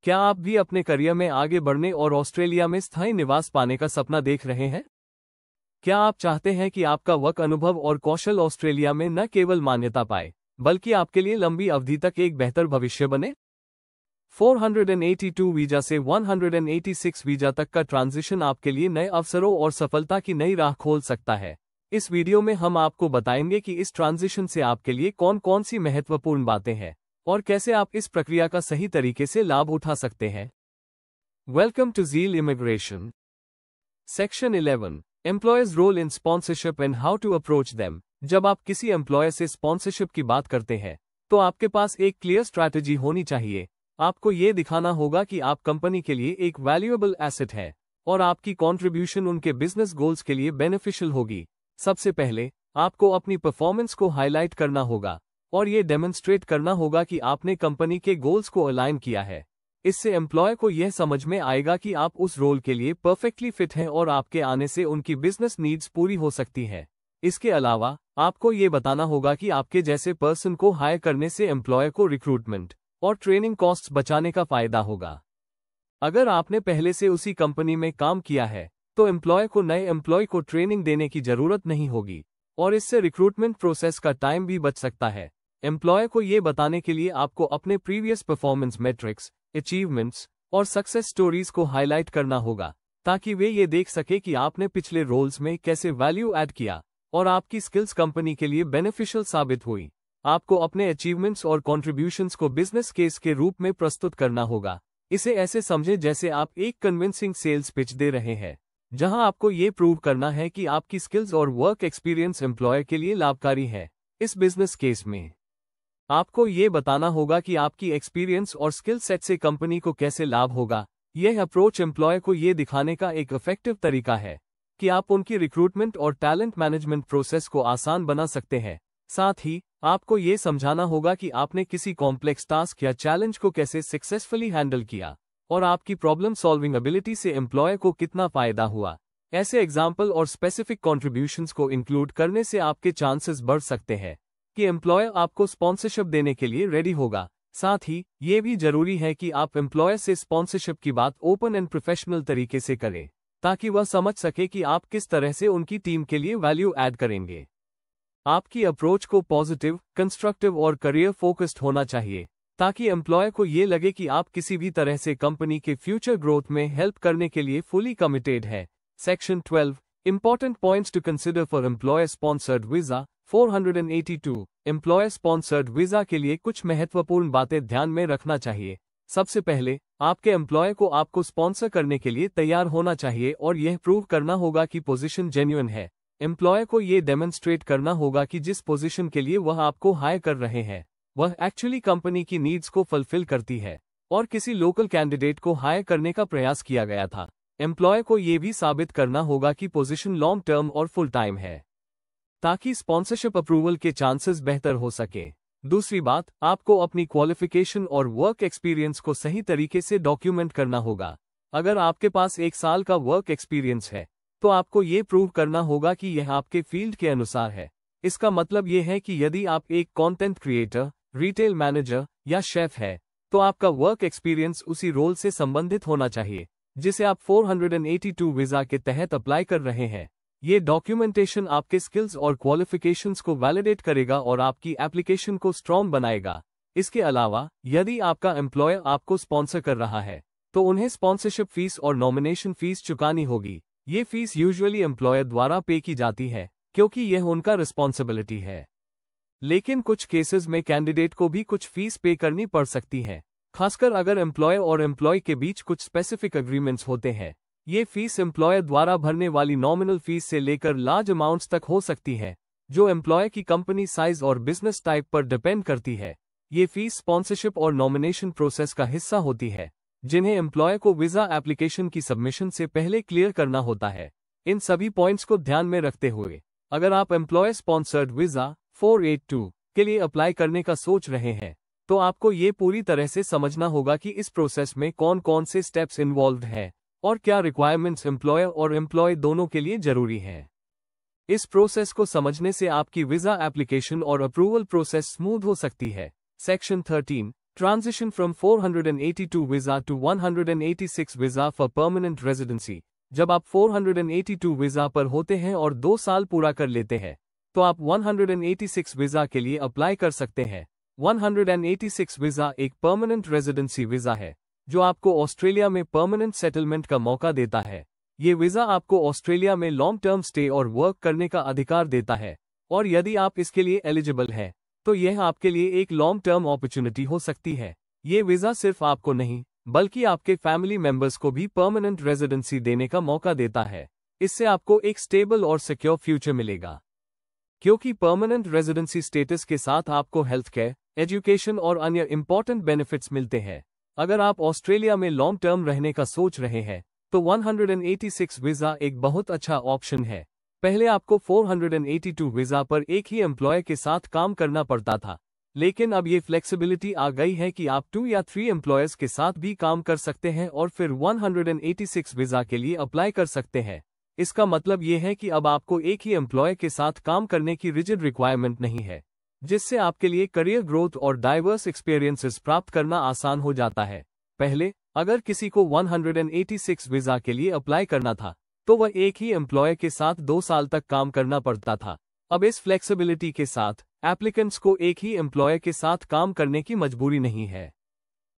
क्या आप भी अपने करियर में आगे बढ़ने और ऑस्ट्रेलिया में स्थायी निवास पाने का सपना देख रहे हैं? क्या आप चाहते हैं कि आपका वर्क अनुभव और कौशल ऑस्ट्रेलिया में न केवल मान्यता पाए, बल्कि आपके लिए लंबी अवधि तक एक बेहतर भविष्य बने? 482 वीजा से 186 वीजा तक का ट्रांजिशन आपके लिए नए अवसरों और सफलता की नई राह खोल सकता है। इस वीडियो में हम आपको बताएंगे कि इस ट्रांजिशन से आपके लिए कौन कौन सी महत्वपूर्ण बातें हैं और कैसे आप इस प्रक्रिया का सही तरीके से लाभ उठा सकते हैं। Welcome to Zeal Immigration. Section 11, employers role in sponsorship and how to approach them. जब आप किसी एम्प्लॉयर से स्पॉन्सरशिप की बात करते हैं, तो आपके पास एक क्लियर स्ट्रैटेजी होनी चाहिए। आपको ये दिखाना होगा कि आप कंपनी के लिए एक वैल्यूएबल एसेट है और आपकी कंट्रीब्यूशन उनके बिजनेस गोल्स के लिए बेनिफिशियल होगी। सबसे पहले, आपको अपनी परफॉर्मेंस को हाईलाइट करना होगा और ये डेमोन्स्ट्रेट करना होगा कि आपने कंपनी के गोल्स को अलाइन किया है। इससे एम्प्लॉय को यह समझ में आएगा कि आप उस रोल के लिए परफेक्टली फिट हैं और आपके आने से उनकी बिजनेस नीड्स पूरी हो सकती है। इसके अलावा, आपको ये बताना होगा कि आपके जैसे पर्सन को हायर करने से एम्प्लॉय को रिक्रूटमेंट और ट्रेनिंग कॉस्ट्स बचाने का फायदा होगा। अगर आपने पहले से उसी कंपनी में काम किया है, तो एम्प्लॉय को नए एम्प्लॉय को ट्रेनिंग देने की जरूरत नहीं होगी और इससे रिक्रूटमेंट प्रोसेस का टाइम भी बच सकता है। एम्प्लॉय को ये बताने के लिए आपको अपने प्रीवियस परफॉर्मेंस मैट्रिक्स, अचीवमेंट्स और सक्सेस स्टोरीज को हाईलाइट करना होगा, ताकि वे ये देख सके कि आपने पिछले रोल्स में कैसे वैल्यू ऐड किया और आपकी स्किल्स कंपनी के लिए बेनिफिशियल साबित हुई। आपको अपने अचीवमेंट्स और कॉन्ट्रीब्यूशंस को बिजनेस केस के रूप में प्रस्तुत करना होगा। इसे ऐसे समझे जैसे आप एक कन्विंसिंग सेल्स पिच दे रहे हैं, जहां आपको ये प्रूव करना है कि आपकी स्किल्स और वर्क एक्सपीरियंस एम्प्लॉयर के लिए लाभकारी है। इस बिजनेस केस में आपको ये बताना होगा कि आपकी एक्सपीरियंस और स्किल सेट से कंपनी को कैसे लाभ होगा। यह अप्रोच एम्प्लॉय को ये दिखाने का एक इफेक्टिव तरीका है कि आप उनकी रिक्रूटमेंट और टैलेंट मैनेजमेंट प्रोसेस को आसान बना सकते हैं। साथ ही, आपको ये समझाना होगा कि आपने किसी कॉम्प्लेक्स टास्क या चैलेंज को कैसे सक्सेसफुली हैंडल किया और आपकी प्रॉब्लम सॉल्विंग एबिलिटी से एम्प्लॉय को कितना फायदा हुआ। ऐसे एग्जाम्पल और स्पेसिफिक कॉन्ट्रीब्यूशंस को इंक्लूड करने से आपके चांसेस बढ़ सकते हैं कि एम्प्लॉयर आपको स्पॉन्सरशिप देने के लिए रेडी होगा। साथ ही, ये भी जरूरी है कि आप एम्प्लॉयर से स्पॉन्सरशिप की बात ओपन एंड प्रोफेशनल तरीके से करें, ताकि वह समझ सके कि आप किस तरह से उनकी टीम के लिए वैल्यू ऐड करेंगे। आपकी अप्रोच को पॉजिटिव, कंस्ट्रक्टिव और करियर फोकस्ड होना चाहिए, ताकि एम्प्लॉयर को ये लगे कि आप किसी भी तरह से कंपनी के फ्यूचर ग्रोथ में हेल्प करने के लिए फुली कमिटेड है। Section 12, important points to consider for employer sponsored visa. 482, employer sponsored visa के लिए कुछ महत्वपूर्ण बातें ध्यान में रखना चाहिए। सबसे पहले, आपके एम्प्लॉयर को आपको स्पॉन्सर करने के लिए तैयार होना चाहिए और यह प्रूव करना होगा कि पोजीशन जेन्युइन है। एम्प्लॉयर को यह डेमोन्स्ट्रेट करना होगा कि जिस पोजीशन के लिए वह आपको हायर कर रहे हैं, वह एक्चुअली कंपनी की नीड्स को फुलफिल करती है और किसी लोकल कैंडिडेट को हायर करने का प्रयास किया गया था। एम्प्लॉयर को यह भी साबित करना होगा कि पोजीशन लॉन्ग टर्म और फुल टाइम है, ताकि स्पॉन्सरशिप अप्रूवल के चांसेस बेहतर हो सके। दूसरी बात, आपको अपनी क्वालिफिकेशन और वर्क एक्सपीरियंस को सही तरीके से डॉक्यूमेंट करना होगा। अगर आपके पास 1 साल का वर्क एक्सपीरियंस है, तो आपको ये प्रूव करना होगा कि यह आपके फील्ड के अनुसार है। इसका मतलब यह है कि यदि आप एक कंटेंट क्रिएटर, रिटेल मैनेजर या शेफ है, तो आपका वर्क एक्सपीरियंस उसी रोल से संबंधित होना चाहिए जिसे आप 482 वीजा के तहत अप्लाई कर रहे हैं। ये डॉक्यूमेंटेशन आपके स्किल्स और क्वालिफिकेशंस को वैलिडेट करेगा और आपकी एप्लीकेशन को स्ट्रॉन्ग बनाएगा। इसके अलावा, यदि आपका एम्प्लॉयर आपको स्पॉन्सर कर रहा है, तो उन्हें स्पॉन्सरशिप फीस और नॉमिनेशन फीस चुकानी होगी। ये फीस यूजुअली एम्प्लॉयर द्वारा पे की जाती है, क्योंकि यह उनका रिस्पॉन्सिबिलिटी है। लेकिन कुछ केसेस में कैंडिडेट को भी कुछ फीस पे करनी पड़ सकती है, खासकर अगर एम्प्लॉयर और एम्प्लॉय के बीच कुछ स्पेसिफिक एग्रीमेंट्स होते हैं। ये फीस एम्प्लॉयर द्वारा भरने वाली नॉमिनल फीस से लेकर लार्ज अमाउंट्स तक हो सकती है, जो एम्प्लॉयर की कंपनी साइज और बिजनेस टाइप पर डिपेंड करती है। ये फीस स्पॉन्सरशिप और नॉमिनेशन प्रोसेस का हिस्सा होती है, जिन्हें एम्प्लॉयर को वीजा एप्लीकेशन की सबमिशन से पहले क्लियर करना होता है। इन सभी पॉइंट्स को ध्यान में रखते हुए, अगर आप एम्प्लॉयर स्पॉन्सर्ड वीजा 482 के लिए अप्लाई करने का सोच रहे हैं, तो आपको ये पूरी तरह से समझना होगा कि इस प्रोसेस में कौन कौन से स्टेप्स इन्वॉल्व्ड हैं और क्या रिक्वायरमेंट्स एम्प्लॉयर और एम्प्लॉय दोनों के लिए जरूरी हैं। इस प्रोसेस को समझने से आपकी वीजा एप्लीकेशन और अप्रूवल प्रोसेस स्मूथ हो सकती है। Section 13, Transition from 482 visa to 186 visa for permanent residency। जब आप 482 वीजा पर होते हैं और 2 साल पूरा कर लेते हैं, तो आप 186 वीजा के लिए अप्लाई कर सकते हैं। 186 वीजा एक परमानेंट रेजिडेंसी वीजा है, जो आपको ऑस्ट्रेलिया में परमानेंट सेटलमेंट का मौका देता है। ये वीजा आपको ऑस्ट्रेलिया में लॉन्ग टर्म स्टे और वर्क करने का अधिकार देता है, और यदि आप इसके लिए एलिजिबल हैं, तो यह आपके लिए एक लॉन्ग टर्म अपॉर्चुनिटी हो सकती है। ये वीजा सिर्फ आपको नहीं, बल्कि आपके फैमिली मेंबर्स को भी परमानेंट रेजिडेंसी देने का मौका देता है। इससे आपको एक स्टेबल और सिक्योर फ्यूचर मिलेगा, क्योंकि परमानेंट रेजिडेंसी स्टेटस के साथ आपको हेल्थ केयर, एजुकेशन और अन्य इंपॉर्टेंट बेनिफिट्स मिलते हैं। अगर आप ऑस्ट्रेलिया में लॉन्ग टर्म रहने का सोच रहे हैं, तो 186 वीजा एक बहुत अच्छा ऑप्शन है। पहले आपको 482 वीजा पर एक ही एम्प्लॉयर के साथ काम करना पड़ता था, लेकिन अब ये फ्लेक्सिबिलिटी आ गई है कि आप 2 या 3 एम्प्लॉयर्स के साथ भी काम कर सकते हैं और फिर 186 वीजा के लिए अप्लाई कर सकते हैं। इसका मतलब ये है कि अब आपको एक ही एम्प्लॉयर के साथ काम करने की रिजिड रिक्वायरमेंट नहीं है, जिससे आपके लिए करियर ग्रोथ और डाइवर्स एक्सपीरियंसेस प्राप्त करना आसान हो जाता है। पहले अगर किसी को 186 वीजा के लिए अप्लाई करना था, तो वह एक ही एम्प्लॉयर के साथ 2 साल तक काम करना पड़ता था। अब इस फ्लेक्सिबिलिटी के साथ एप्लीकेंट्स को एक ही एम्प्लॉयर के साथ काम करने की मजबूरी नहीं है।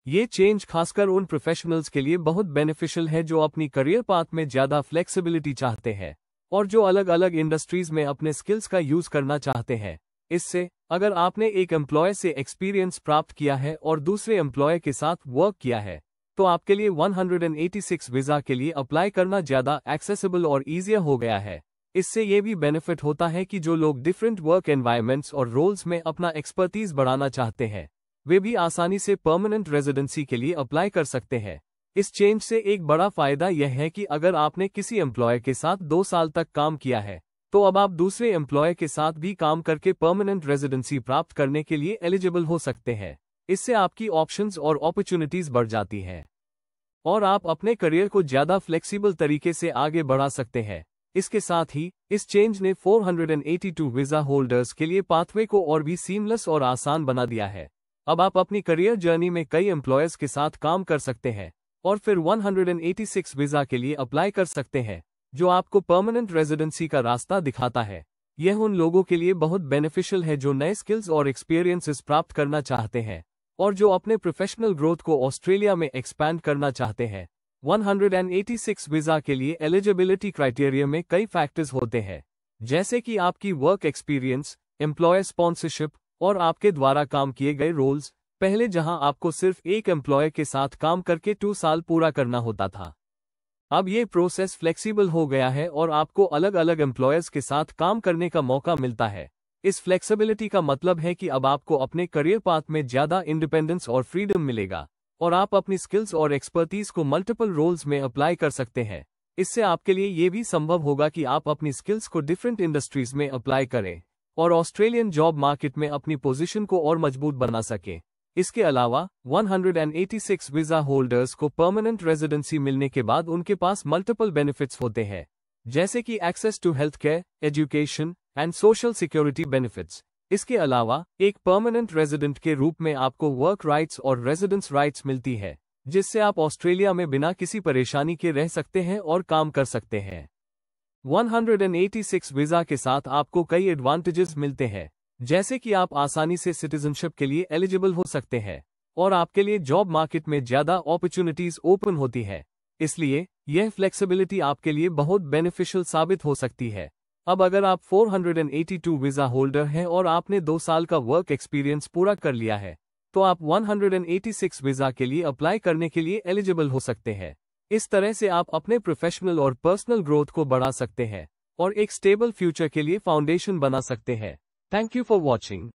ये चेंज खासकर उन प्रोफेशनल्स के लिए बहुत बेनिफिशियल है जो अपनी करियर पाथ में ज़्यादा फ्लेक्सिबिलिटी चाहते हैं और जो अलग अलग इंडस्ट्रीज में अपने स्किल्स का यूज करना चाहते हैं। इससे अगर आपने एक एम्प्लॉयर से एक्सपीरियंस प्राप्त किया है और दूसरे एम्प्लॉयर के साथ वर्क किया है, तो आपके लिए 186 वीजा के लिए अप्लाई करना ज़्यादा एक्सेसिबल और ईजियर हो गया है। इससे ये भी बेनिफिट होता है कि जो लोग डिफरेंट वर्क एनवायरनमेंट्स और रोल्स में अपना एक्सपर्टीज बढ़ाना चाहते हैं, वे भी आसानी से परमानेंट रेजिडेंसी के लिए अप्लाई कर सकते हैं। इस चेंज से एक बड़ा फायदा यह है कि अगर आपने किसी एम्प्लॉयर के साथ 2 साल तक काम किया है, तो अब आप दूसरे एम्प्लॉयर के साथ भी काम करके परमानेंट रेजिडेंसी प्राप्त करने के लिए एलिजिबल हो सकते हैं। इससे आपकी ऑप्शंस और अपॉर्चुनिटीज बढ़ जाती हैं और आप अपने करियर को ज़्यादा फ्लेक्सिबल तरीके से आगे बढ़ा सकते हैं। इसके साथ ही इस चेंज ने 482 वीजा होल्डर्स के लिए पाथवे को और भी सीमलेस और आसान बना दिया है। अब आप अपनी करियर जर्नी में कई एम्प्लॉयर्स के साथ काम कर सकते हैं और फिर 186 वीजा के लिए अप्लाई कर सकते हैं, जो आपको परमानेंट रेजिडेंसी का रास्ता दिखाता है। यह उन लोगों के लिए बहुत बेनिफिशियल है जो नए स्किल्स और एक्सपीरियंसेस प्राप्त करना चाहते हैं और जो अपने प्रोफेशनल ग्रोथ को ऑस्ट्रेलिया में एक्सपैंड करना चाहते हैं। 186 वीजा के लिए एलिजिबिलिटी क्राइटेरिया में कई फैक्टर्स होते हैं, जैसे कि आपकी वर्क एक्सपीरियंस, एम्प्लॉयर स्पॉन्सरशिप और आपके द्वारा काम किए गए रोल्स। पहले जहां आपको सिर्फ एक एम्प्लॉयर के साथ काम करके 2 साल पूरा करना होता था, अब ये प्रोसेस फ्लेक्सिबल हो गया है और आपको अलग अलग एम्प्लॉयर्स के साथ काम करने का मौका मिलता है। इस फ्लेक्सिबिलिटी का मतलब है कि अब आपको अपने करियर पाथ में ज़्यादा इंडिपेंडेंस और फ्रीडम मिलेगा और आप अपनी स्किल्स और एक्सपर्टीज को मल्टीपल रोल्स में अप्लाई कर सकते हैं। इससे आपके लिए ये भी संभव होगा कि आप अपनी स्किल्स को डिफरेंट इंडस्ट्रीज में अप्लाई करें और ऑस्ट्रेलियन जॉब मार्केट में अपनी पोजीशन को और मजबूत बना सकें। इसके अलावा 186 वीजा होल्डर्स को परमानेंट रेजिडेंसी मिलने के बाद उनके पास मल्टीपल बेनिफिट्स होते हैं, जैसे कि access to health care, education and social security benefits. इसके अलावा एक परमानेंट रेजिडेंट के रूप में आपको वर्क राइट्स और रेजिडेंस राइट्स मिलती है, जिससे आप ऑस्ट्रेलिया में बिना किसी परेशानी के रह सकते हैं और काम कर सकते हैं। 186 वीजा के साथ आपको कई एडवांटेजेस मिलते हैं, जैसे कि आप आसानी से सिटीजनशिप के लिए एलिजिबल हो सकते हैं और आपके लिए जॉब मार्केट में ज़्यादा अपॉर्चुनिटीज ओपन होती है। इसलिए यह फ्लेक्सिबिलिटी आपके लिए बहुत बेनिफिशियल साबित हो सकती है। अब अगर आप 482 वीजा होल्डर हैं और आपने 2 साल का वर्क एक्सपीरियंस पूरा कर लिया है, तो आप 186 वीजा के लिए अप्लाई करने के लिए एलिजिबल हो सकते हैं। इस तरह से आप अपने प्रोफेशनल और पर्सनल ग्रोथ को बढ़ा सकते हैं और एक स्टेबल फ्यूचर के लिए फाउंडेशन बना सकते हैं। Thank you for watching.